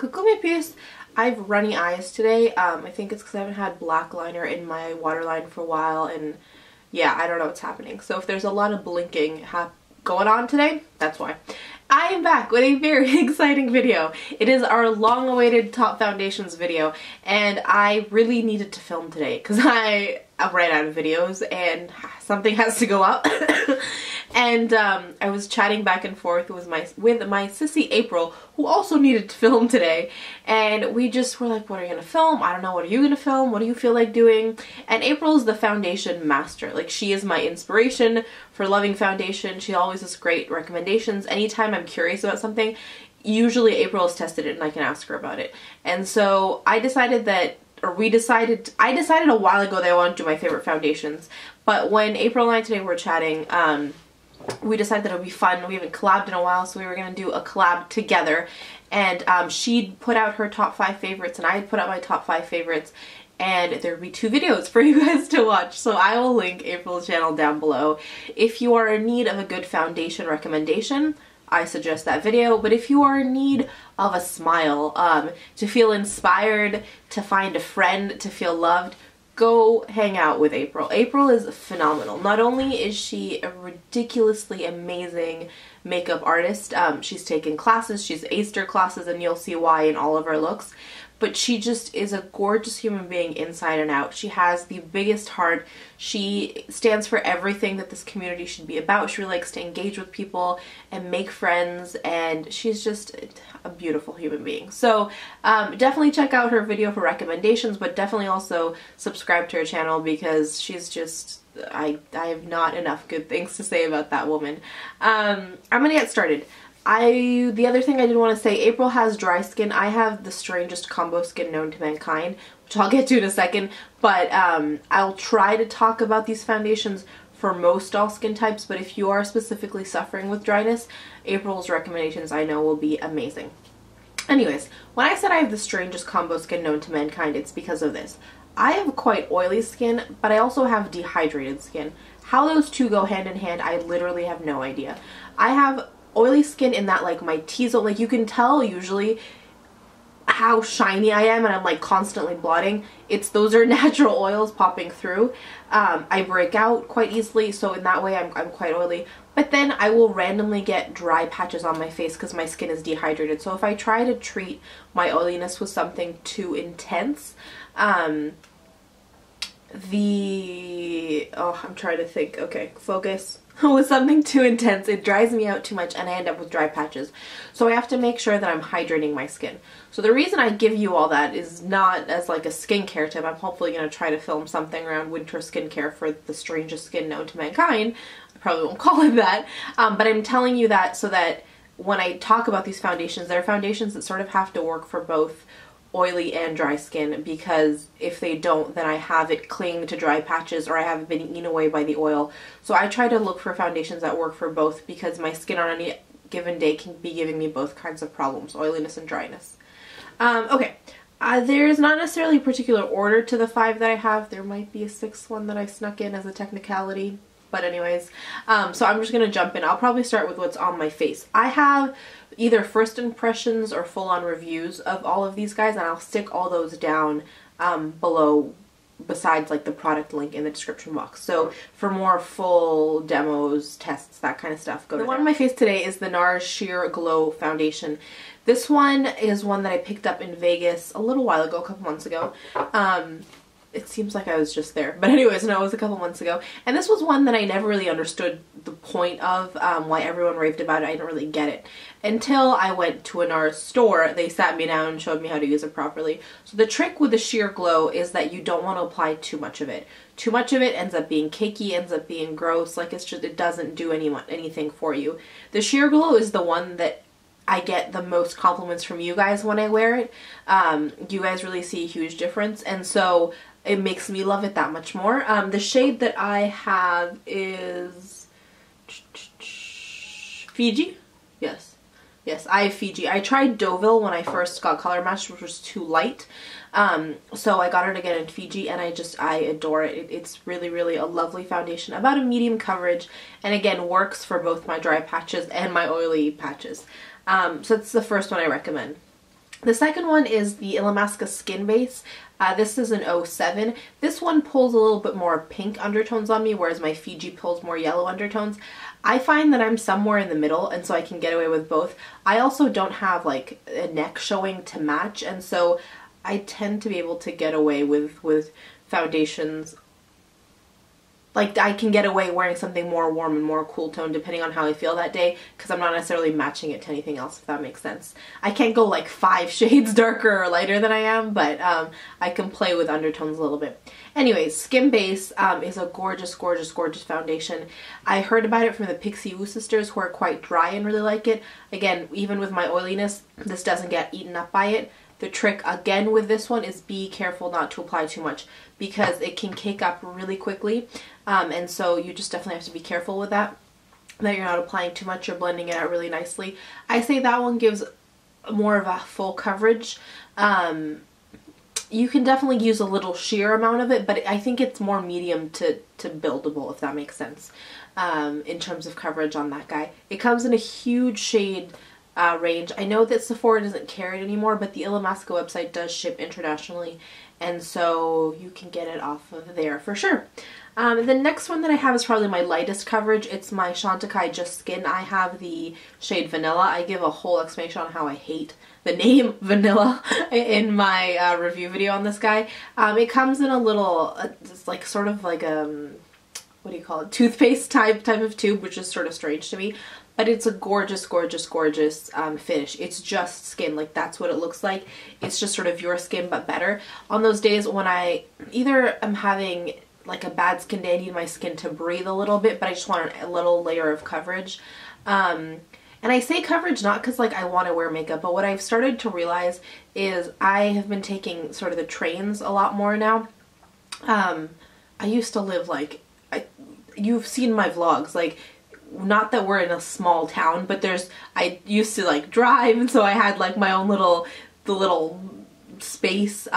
Coucou mes puces! I have runny eyes today. I think it's because I haven't had black liner in my waterline for a while, and yeah, I don't know what's happening. So if there's a lot of blinking going on today, that's why. I am back with a very exciting video. It is our long-awaited top foundations video, and I really needed to film today because I ran out of videos and something has to go up. And I was chatting back and forth with my sissy April, who also needed to film today, and we just were like, what are you gonna film? I don't know, what are you gonna film? What do you feel like doing? And April's the foundation master. Like, she is my inspiration for loving foundation. She always has great recommendations. Anytime I'm curious about something, usually April has tested it and I can ask her about it. And so I decided that, or I decided a while ago that I wanted to do my favorite foundations, but when April and I today were chatting, we decided that it would be fun. We haven't collabed in a while, so we were going to do a collab together, and she'd put out her top 5 favorites and I'd put out my top 5 favorites, and there would be 2 videos for you guys to watch. So I will link April's channel down below. If you are in need of a good foundation recommendation, I suggest that video. But if you are in need of a smile, to feel inspired, to find a friend, to feel loved, go hang out with April. April is phenomenal. Not only is she a ridiculously amazing makeup artist, she's taken classes, she's aced her classes, and you'll see why in all of her looks, but she just is a gorgeous human being inside and out. She has the biggest heart. She stands for everything that this community should be about. She really likes to engage with people and make friends, and she's just a beautiful human being. So definitely check out her video for recommendations, but definitely also subscribe to her channel because she's just, I have not enough good things to say about that woman. I'm gonna get started. The other thing I did want to say, April has dry skin. I have the strangest combo skin known to mankind, which I'll get to in a second, but I'll try to talk about these foundations for most all skin types, but if you are specifically suffering with dryness, April's recommendations I know will be amazing. Anyways, when I said I have the strangest combo skin known to mankind, it's because of this. I have quite oily skin, but I also have dehydrated skin. How those two go hand in hand, I literally have no idea. I have oily skin in that, like, my T-zone, like, you can tell usually how shiny I am and I'm like constantly blotting. Those are natural oils popping through. I break out quite easily, so in that way I'm quite oily. But then I will randomly get dry patches on my face because my skin is dehydrated. So if I try to treat my oiliness with something too intense, I'm trying to think, okay, focus. With something too intense, it dries me out too much and I end up with dry patches. So I have to make sure that I'm hydrating my skin. So the reason I give you all that is not as like a skincare tip. I'm hopefully going to try to film something around winter skincare for the strangest skin known to mankind. I probably won't call it that. But I'm telling you that so that when I talk about these foundations, they're foundations that sort of have to work for both oily and dry skin, because if they don't, then I have it cling to dry patches or I have it been eaten away by the oil. So I try to look for foundations that work for both because my skin on any given day can be giving me both kinds of problems, oiliness and dryness. Okay, there's not necessarily a particular order to the 5 that I have. There might be a 6th one that I snuck in as a technicality. But anyways, so I'm just going to jump in. I'll probably start with what's on my face. I have either first impressions or full-on reviews of all of these guys, and I'll stick all those down below, besides like the product link in the description box. So for more full demos, tests, that kind of stuff, go to there. The one on my face today is the Nars Sheer Glow Foundation. This one is one that I picked up in Vegas a little while ago, a couple months ago. It seems like I was just there. But anyways, no, it was a couple months ago. And this was one that I never really understood the point of, why everyone raved about it. I didn't really get it. Until I went to a Nars store, they sat me down and showed me how to use it properly. So the trick with the Sheer Glow is that you don't want to apply too much of it. Too much of it ends up being cakey, ends up being gross, like it doesn't do anything for you. The Sheer Glow is the one that I get the most compliments from you guys when I wear it. You guys really see a huge difference, and so it makes me love it that much more. The shade that I have is Fiji? Yes. Yes, I have Fiji. I tried Deauville when I first got color matched, which was too light. So I got it again in Fiji, and I adore it. It's really, really a lovely foundation, about a medium coverage, and again, works for both my dry patches and my oily patches. So it's the first one I recommend. The second one is the Illamasqua Skin Base. This is an 07. This one pulls a little bit more pink undertones on me, whereas my Fiji pulls more yellow undertones. I find that I'm somewhere in the middle, and so I can get away with both. I also don't have like a neck showing to match, and so I tend to be able to get away with foundations. Like, I can get away wearing something more warm and more cool tone depending on how I feel that day, because I'm not necessarily matching it to anything else, if that makes sense. I can't go like 5 shades darker or lighter than I am, but I can play with undertones a little bit. Anyways, Skin Base is a gorgeous, gorgeous, gorgeous foundation. I heard about it from the Pixie Woo sisters, who are quite dry and really like it. Again, even with my oiliness, this doesn't get eaten up by it. The trick again with this one is be careful not to apply too much, because it can cake up really quickly, and so you just definitely have to be careful with that you're not applying too much, you're blending it out really nicely. I say that one gives more of a full coverage. You can definitely use a little sheer amount of it, but I think it's more medium to buildable, if that makes sense, in terms of coverage on that guy. It comes in a huge shade range. I know that Sephora doesn't carry it anymore, but the Illamasqua website does ship internationally, and so you can get it off of there for sure. The next one that I have is probably my lightest coverage. It's my Chantecaille Just Skin. I have the shade Vanilla. I give a whole explanation on how I hate the name Vanilla in my review video on this guy. It comes in a little, it's like sort of like what do you call it, toothpaste type of tube, which is sort of strange to me. But it's a gorgeous, gorgeous, gorgeous finish. It's just skin, like that's what it looks like. It's just sort of your skin, but better. On those days when I either am having like a bad skin day, I need my skin to breathe a little bit, but I just want a little layer of coverage. And I say coverage not because like I want to wear makeup, but what I've started to realize is I have been taking sort of the trains a lot more now. I used to live like, you've seen my vlogs, like, not that we're in a small town, but I used to like drive, and so I had like my own little space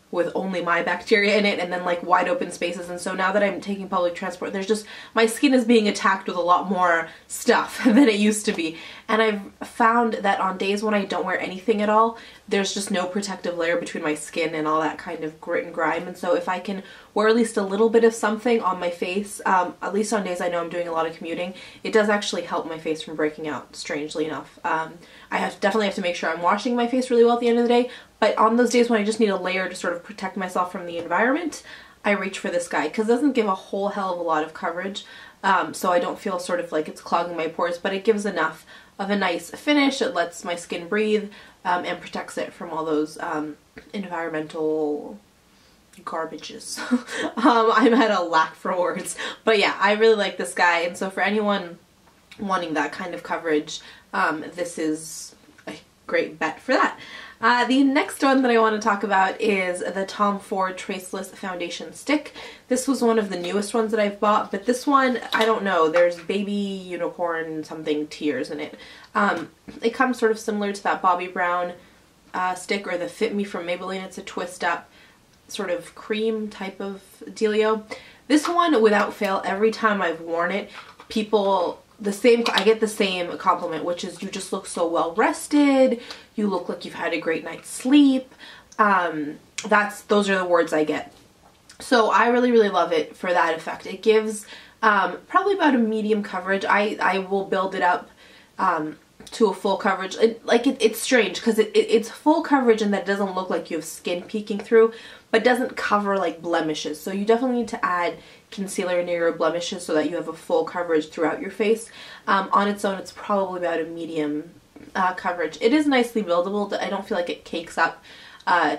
with only my bacteria in it, and then like wide open spaces. And so now that I'm taking public transport, there's just, my skin is being attacked with a lot more stuff than it used to be. And I've found that on days when I don't wear anything at all, there's just no protective layer between my skin and all that kind of grit and grime. And so if I can wear at least a little bit of something on my face, at least on days I know I'm doing a lot of commuting, it does actually help my face from breaking out, strangely enough. I definitely have to make sure I'm washing my face really well at the end of the day, but on those days when I just need a layer to sort of protect myself from the environment, I reach for this guy, because it doesn't give a whole hell of a lot of coverage, so I don't feel sort of like it's clogging my pores, but it gives enough of a nice finish. It lets my skin breathe, and protects it from all those environmental garbages. I'm at a lack for words, but yeah, I really like this guy, and so for anyone wanting that kind of coverage, this is a great bet for that. The next one that I want to talk about is the Tom Ford Traceless Foundation Stick. This was one of the newest ones that I've bought, but this one, I don't know, there's baby unicorn something tears in it. It comes sort of similar to that Bobbi Brown stick, or the Fit Me from Maybelline. It's a twist up sort of cream type of dealio. This one, without fail, every time I've worn it, I get the same compliment, which is you just look so well rested, you look like you've had a great night's sleep. Those are the words I get. So I really, really love it for that effect. It gives probably about a medium coverage. I will build it up to a full coverage. It's strange because it's full coverage and that doesn't look like you have skin peeking through, but doesn't cover like blemishes. So you definitely need to add concealer near your blemishes so that you have a full coverage throughout your face. On its own, it's probably about a medium coverage. It is nicely buildable. I don't feel like it cakes up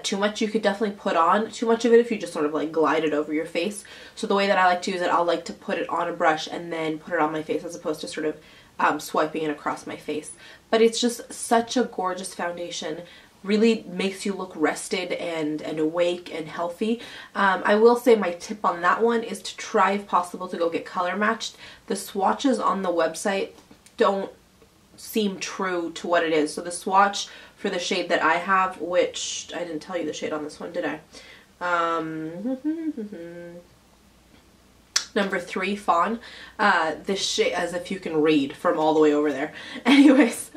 too much. You could definitely put on too much of it if you just sort of like glide it over your face. So the way that I like to use it, I'll like to put it on a brush and then put it on my face, as opposed to sort of swiping it across my face. But it's just such a gorgeous foundation. Really makes you look rested and awake and healthy. I will say my tip on that one is to try, if possible, to go get color matched. The swatches on the website don't seem true to what it is. So the swatch for the shade that I have, which I didn't tell you the shade on this one, did I? Number 3, Fawn. This shade, as if you can read from all the way over there. Anyways,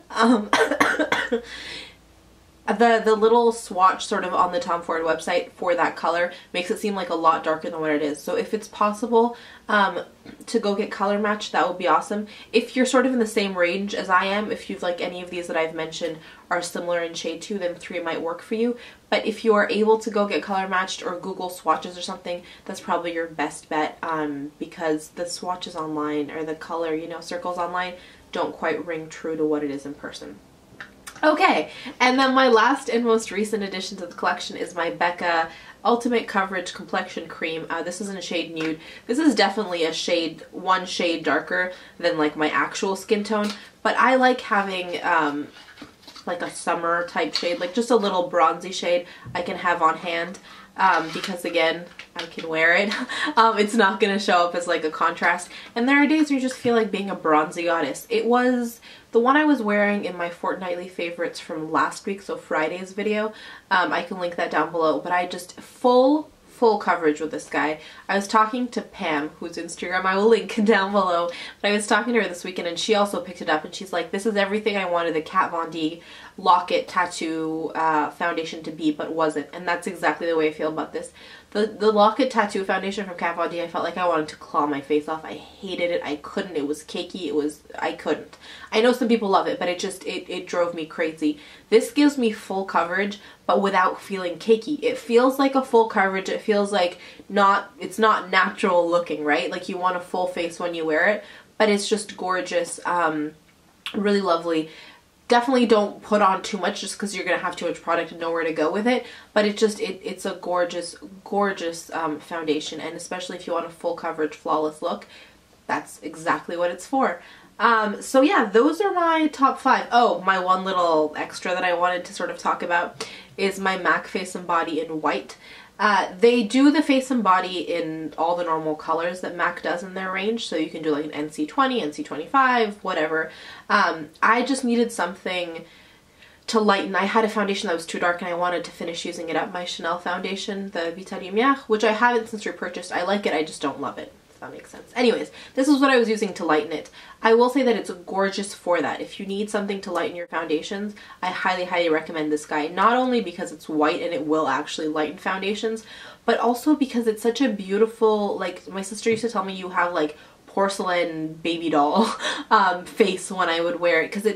The little swatch sort of on the Tom Ford website for that color makes it seem like a lot darker than what it is. So if it's possible to go get color matched, that would be awesome. If you're sort of in the same range as I am, if you've like any of these that I've mentioned are similar in shade too, then 3 might work for you. But if you are able to go get color matched or Google swatches or something, that's probably your best bet, because the swatches online or the color, you know, circles online don't quite ring true to what it is in person. Okay, and then my last and most recent addition to the collection is my Becca Ultimate Coverage Complexion Cream. This is in a shade Nude. This is definitely a shade, one shade darker than like my actual skin tone, but I like having like a summer type shade, like just a little bronzy shade I can have on hand. Because again, I can wear it. It's not going to show up as like a contrast. And there are days where you just feel like being a bronzy goddess. It was the one I was wearing in my fortnightly favorites from last week, so Friday's video. I can link that down below. But I just full coverage with this guy. I was talking to Pam, whose Instagram I will link down below, but I was talking to her this weekend and she also picked it up and she's like, this is everything I wanted the Kat Von D Lock-It Tattoo foundation to be, but wasn't. And that's exactly the way I feel about this. The Lock-It Tattoo foundation from Kat Von D, I felt like I wanted to claw my face off. I hated it. I couldn't. It was cakey. I couldn't. I know some people love it, but it drove me crazy. This gives me full coverage, but without feeling cakey. It feels like a full coverage. It feels like it's not natural looking, right? Like you want a full face when you wear it, but it's just gorgeous. Really lovely. Definitely don't put on too much just because you're going to have too much product and nowhere to go with it. But it's a gorgeous, gorgeous foundation. And especially if you want a full coverage, flawless look, that's exactly what it's for. So yeah, those are my top 5. Oh, my one little extra that I wanted to sort of talk about is my MAC Face and Body in white. They do the face and body in all the normal colors that MAC does in their range, so you can do like an NC20, NC25, whatever. I just needed something to lighten. I had a foundation that was too dark and I wanted to finish using it up. My Chanel foundation, the Vitalumiere, which I haven't since repurchased. I like it, I just don't love it, if that makes sense. Anyways, this is what I was using to lighten it. I will say that it's gorgeous for that. If you need something to lighten your foundations, I highly, highly recommend this guy. Not only because it's white and it will actually lighten foundations, but also because it's such a beautiful, like my sister used to tell me, you have like porcelain baby doll face when I would wear it, because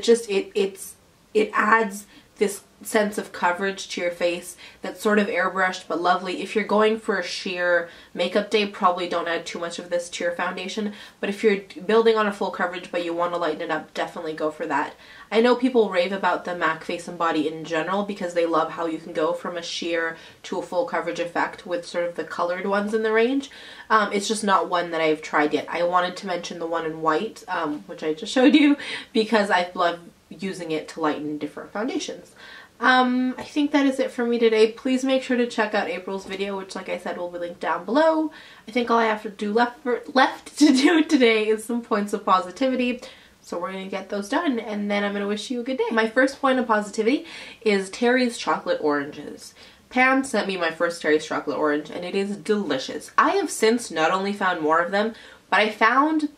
it adds this sense of coverage to your face that's sort of airbrushed but lovely. If you're going for a sheer makeup day, probably don't add too much of this to your foundation, but if you're building on a full coverage but you want to lighten it up, definitely go for that. I know people rave about the MAC Face and Body in general because they love how you can go from a sheer to a full coverage effect with sort of the colored ones in the range. It's just not one that I've tried yet. I wanted to mention the one in white, which I just showed you, because I love using it to lighten different foundations. I think that is it for me today. Please make sure to check out April's video, which like I said will be linked down below. I think all I have to do left to do today is some points of positivity. So we're going to get those done and then I'm going to wish you a good day. My first point of positivity is Terry's chocolate oranges. Pam sent me my first Terry's chocolate orange and it is delicious. I have since not only found more of them, but I found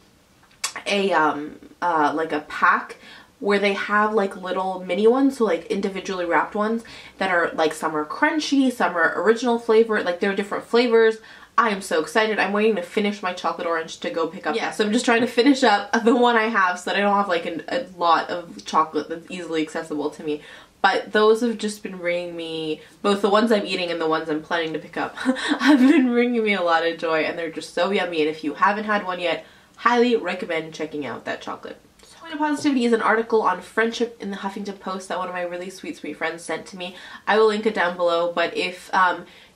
a like a pack where they have like little mini ones, so like individually wrapped ones that are like, some are crunchy, some are original flavor, like there are different flavors. I am so excited. I'm waiting to finish my chocolate orange to go pick up. Yeah, so I'm just trying to finish up the one I have so that I don't have like a lot of chocolate that's easily accessible to me. But those have just been bringing me, both the ones I'm eating and the ones I'm planning to pick up, have been bringing me a lot of joy and they're just so yummy. And if you haven't had one yet, highly recommend checking out that chocolate. Point of positivity is an article on friendship in the Huffington Post that one of my really sweet friends sent to me. I will link it down below, but if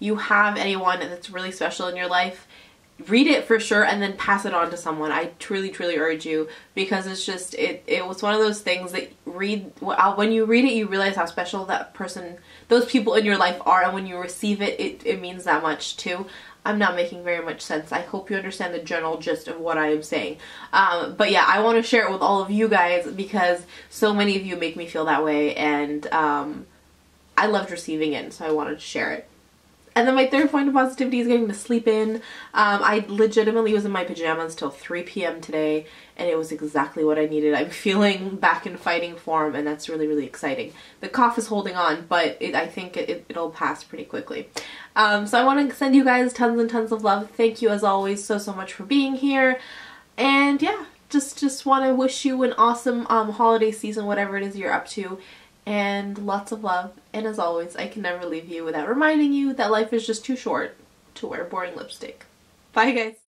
you have anyone that's really special in your life, read it for sure and then pass it on to someone. I truly urge you, because it's just, it was one of those things that when you read it you realize how special that person, those people in your life are, and when you receive it, it means that much too. I'm not making very much sense. I hope you understand the general gist of what I am saying. But yeah, I want to share it with all of you guys because so many of you make me feel that way, and I loved receiving it, so I wanted to share it. And then my third point of positivity is getting to sleep in. I legitimately was in my pajamas till 3 p.m. today, and it was exactly what I needed. I'm feeling back in fighting form, and that's really, really exciting. The cough is holding on, but I think it'll pass pretty quickly. So I want to send you guys tons and tons of love. Thank you as always so much for being here. And yeah, just want to wish you an awesome holiday season, whatever it is you're up to. And lots of love. And as always, I can never leave you without reminding you that life is just too short to wear boring lipstick. Bye guys!